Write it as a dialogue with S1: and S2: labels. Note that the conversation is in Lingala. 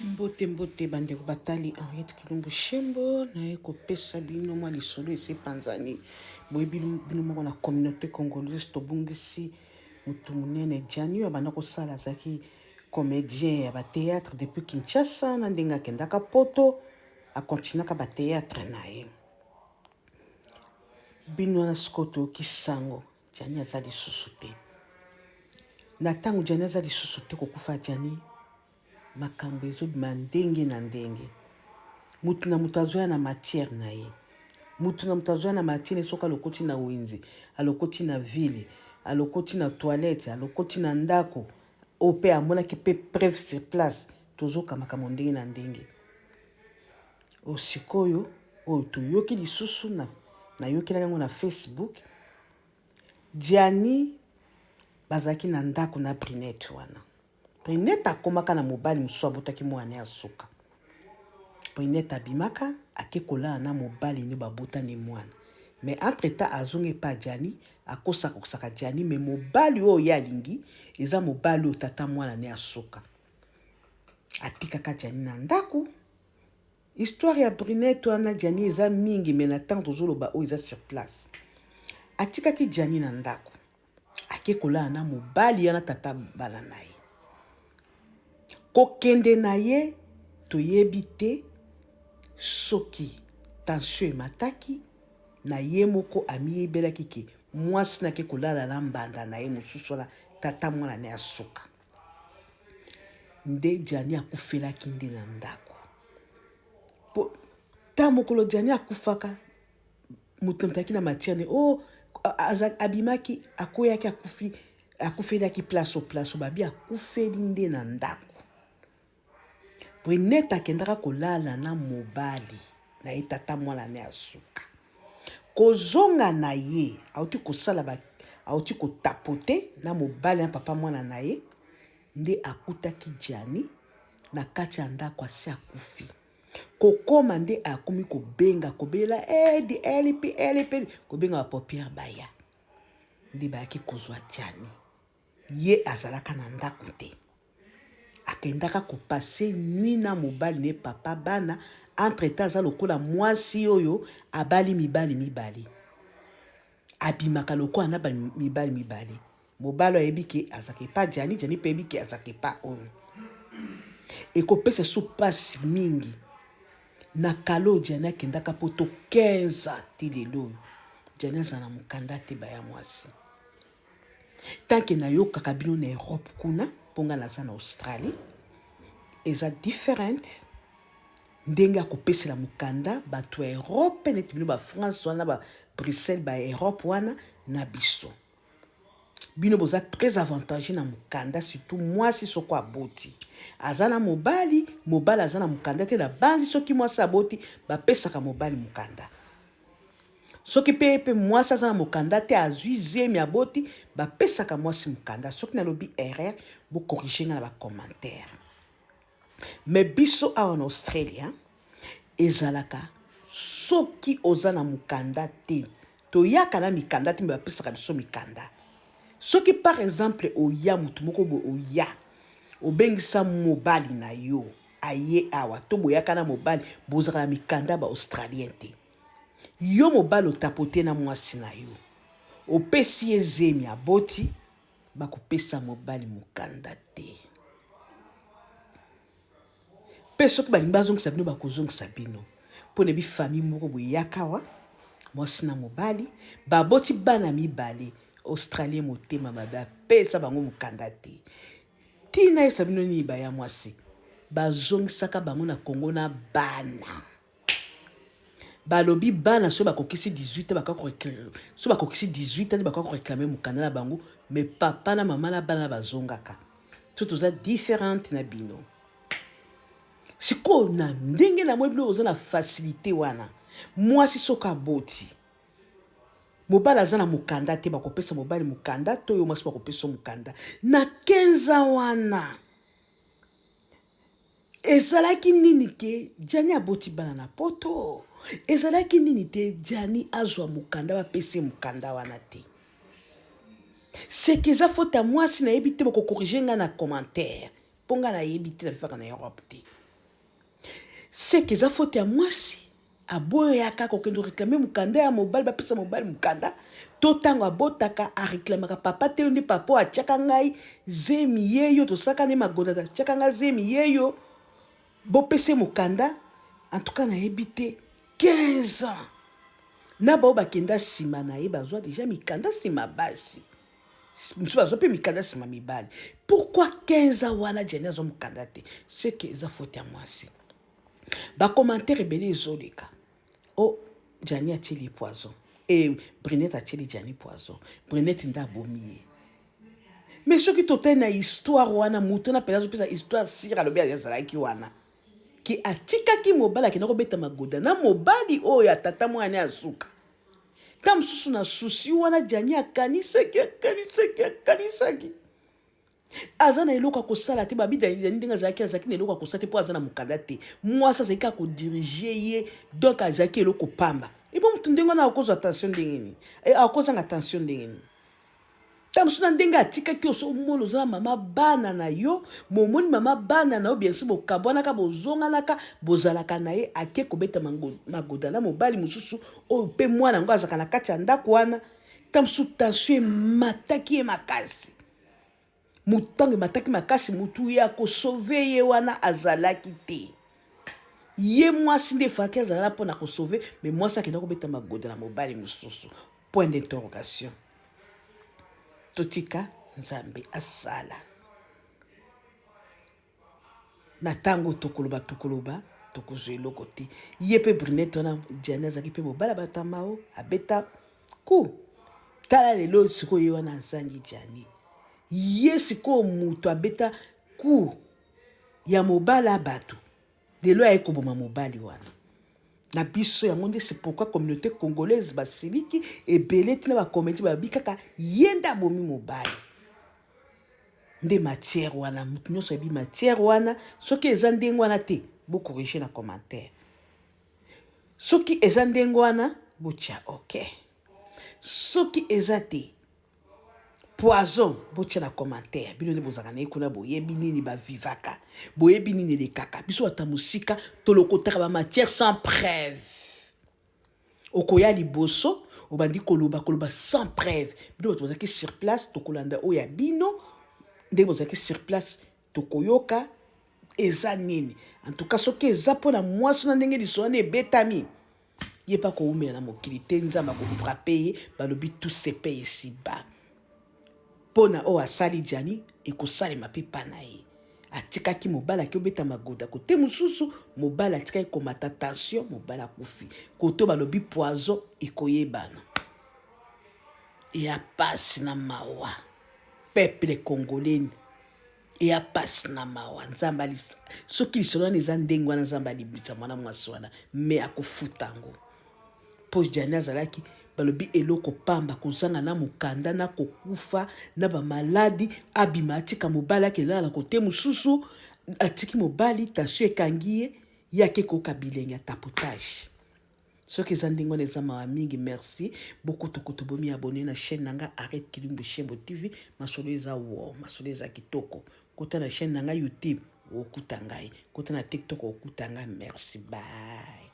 S1: Mbote mbote bandeko batali Henriette Kilumbu Shembo na kopesa bino mwa lisolo ese panzani boye bino moko na communauté congolaise tobungisi mutu munene Jani abanda kosala azalaki comédien ya batéâtre depuis Kinshasa na ndenge akendaka poto akontinaka batéâtre na ye bino wana sikoyo toyoki sango Jani aza lisusu te na ntango Jani aza lisusu te kokufa Jani makambo ezobima ndenge na ndenge mutu na mutu azoya na matière na ye mutu na mutu azoya na matière soki alokoti na wenze alokoti na ville alokoti na toilette alokoti na ndako oyo mpe amonaki mpe preuve sur place tozoka makambo ndenge na ndenge osikoyo oyo toyoki lisusu nayokelaki yango na Facebook Jani bazalaki na ndako na Brinette wana Brinette akomaka na mobali mosusu abotaki mwana ya suka Brinette abimaka akekolala na mobali nde babotani mwana mais entre-temps azongi pa Jani akosaka Jani mais mobali oyo ye alingi eza mobali oyo tata mwana ne asuka atikaka Jani na ndako histoire ya Brinette wana Jani eza mingi mais na ntango tozoloba oyo eza sur place atikaki Jani na ndako akekolala na mobali yana tata bana na ye kokende na ye toyebi te soki tension emataki na ye moko amiyebelaki ke mwasi nake kolala na mbanda na ye mosusu wana tata mwana ne asuka nde Jani akufelaki nde na ndako ta mokolo Jani akufaka moto mutaki na matière abimaki akoyaki akufelaki place babi akufeli nde na ndako Brinette akendaka kolala na mobali na ye tata mwana ne asuka kozonga na ye auti kotapote na mobali na papa mwana na ye nde akutaki Jani na kati ya ndako asi akufi kokoma nde akomi kobela edi elipi kobenga ba paupière baya nde bayaki kozwa Jani ye azalaka na ndako te akendaka kopase nuit na mobali ne papa bana entre-temps aza lokola mwasi oyo abali mibali abimaka lokola na mibali mobali ayebi ke azake pa Jani mpe yebi ke azake pa oyo ekopesa so pasi mingi na kalo Jani akendaka poto 15 ti lelo Jani aza na mokanda te baya mwasi tanke nayokaka bino na Europe kuna mponga naza na Australie eza different ndenge akopesela mokanda bato ya Europe neti bino ba France wana ba Bruxelles ba Europe wana na biso bino boza très avantagé na mokanda surtout mwasi soko aboti aza na mobali aza na mokanda te na banzi soki mwasi aboti bapesaka mobali mokanda soki pe mwasi aza na mokanda te azwi zemi aboti bapesaka mwasi mokanda soki nalobi erreur bo corriger nga na ba commentaire mais biso awa na Australia ezalaka soki oza na mokanda te toyaka na mikanda te mbe bapesaka biso mikanda soki par exemple oya mutu moko bo oya obengisa mobali na yo aye awa to boyaka na mobali bozaka na mikanda ba australien te yo mobali otapote na mwasi na yo opesi ezemi aboti bakopesa mobali mokanda te pe soki balingi bazongisa bino bakozongisa bino mpo na bifamille moko boyaka wa mwasi na mobali baboti bana mibale australien motema mabe apesa bango mokanda te tina yosa bino nini baya mwasi bazongisaka bango na Congo na bana balobi bana so bakokisi 18 so bakokisi 18 ani bakoko réclamer mokanda na bango mais papa na mama na bana bazongaka so toza différente na bino siko na ndenge na mwe bino oza na facilité wana mwasi soka aboti mobali aza na mokanda te bakopesa mobali mokanda to yo mwasi bakopesa mokanda na 15 wana ezalaki nini ke Jani aboti bana na poto ezalaki nini te Jani azwa mokanda bapesi mokanda wana te seke eza faute ya mwasi nayebi te bako corriger nga na commentaire mpo nga nayebi te na vivaka na Europe te c'est que ça faute à moi si aboyaka kokendo réclamer mukanda ya mobali bapesa mobali mukanda to tango abotaka a réclamera papa te ndi papa atiaka ngai zemi yeyo tosaka ne magoda atiaka ngai zemi yeyo bopese mukanda en tout cas nayebi te 15 ans na bao bakenda nsima na ye bazwa déjà mikanda nsima basi mosusu bazwa mpe mikanda nsima mibali pourquoi 15 ans wana jani azwa mokanda te c'est que eza faute ya mwasi bacommentaire ebele ezoleka o jani atieli poison e Brinette atieli jani poison Brinette nde abomi ye mais soki totali na histoire wana moto na mpenza azopesa histoire sire alobi azalaki wana ki atikaki mobali akenda kobeta magoda na mobali oyo atata mwana ya suka ta mosusu na susi wana jani akanisaki aza na eloko akosala te babida ndenge azalaki na eloko akosala te mpo aza na mokanda te mwasi azalaki akodirige ye donc azalaki eloko pamba ebo motu ndenge wana akozwa attention ndenge nini akozanga attention ndenge nini ta mosusu na ndenge atikaki osomona oza na mama bana na yo momoni mama bana na yo bien sûr bokabwanaka bozonganaka bozalaka na ye ake kobeta magoda na mobali mosusu oyo mpe mwana yango azalaka na kati ya ndako wana ta mosusu tension emataki ye makasi mutange mataki makasi mutu ye akosauve ye wana azalaki te ye mwasi nde efaki azalala mpona kosauve mais mwasi akenda kobeta magoda na mobali mosusu point d'interrogation totika nzambe asala na ntango tokoloba tokozwa eloko te ye mpe Brinette wana jani azalaki mpe mobali abatamao abeta ku tala lelo sikoyo ye wana azangi jani ye sikoyo moto abeta ku ya mobali abato lelo aye koboma mobali wana na biso yango nde c'est pourquoi communauté congolaise basiliki ebele tina bakomedi babi kaka ye nde abomi mobali nde matière wana motu nyonso ayebi matière wana soki eza ndenge wana te bokorrige na commentaire soki eza ndenge wana botia ok soki eza te poison botia na commentaire bino nde bozalaka na ye kuna boyebi nini bavivaka boyebi nini elekaka biso ata mosika tolokotaka bamatière sans preuve okoya liboso obandi koloba sans preuve bino bato bozalaki sur place tokolanda oyo ya bino ndenge bozalaki sur place tokoyoka eza nini en tout cas soki eza mpona mwasi na ndenge liso wana ebetami ye mpa koumela na mokili te nzambe akofrape ye balobi tout sepe esiba mpona oyo asali jani ekosalema mpe mpa na ye atikaki mobali akiobeta magoda kote mosusu mobali atikaki komata tension mobali akufi kote balobi poison ekoyebana eya pasi na mawa peuple congolais eya pasi na mawa nzambe soki lisolo wana eza ndenge wana nzambe alibisa mwana mwasi wana me akofuta yango mpo jani azalaki balobi eloko pamba kozanga na mokanda na kokufa na bamaladi abima atika mobali akelala kote mosusu atiki mobali tension ekangi ye ye ake koyoka bilenge ya tapotage soki eza ndenge wana eza mawa mingi merci bokotokoto bomi abone na chaîne nanga arrête kilumbu shembo tv masolo eza wo masolo eza kitoko kota na chaîne nanga youtube okuta ngai kota na tiktok okuta ngai merci bye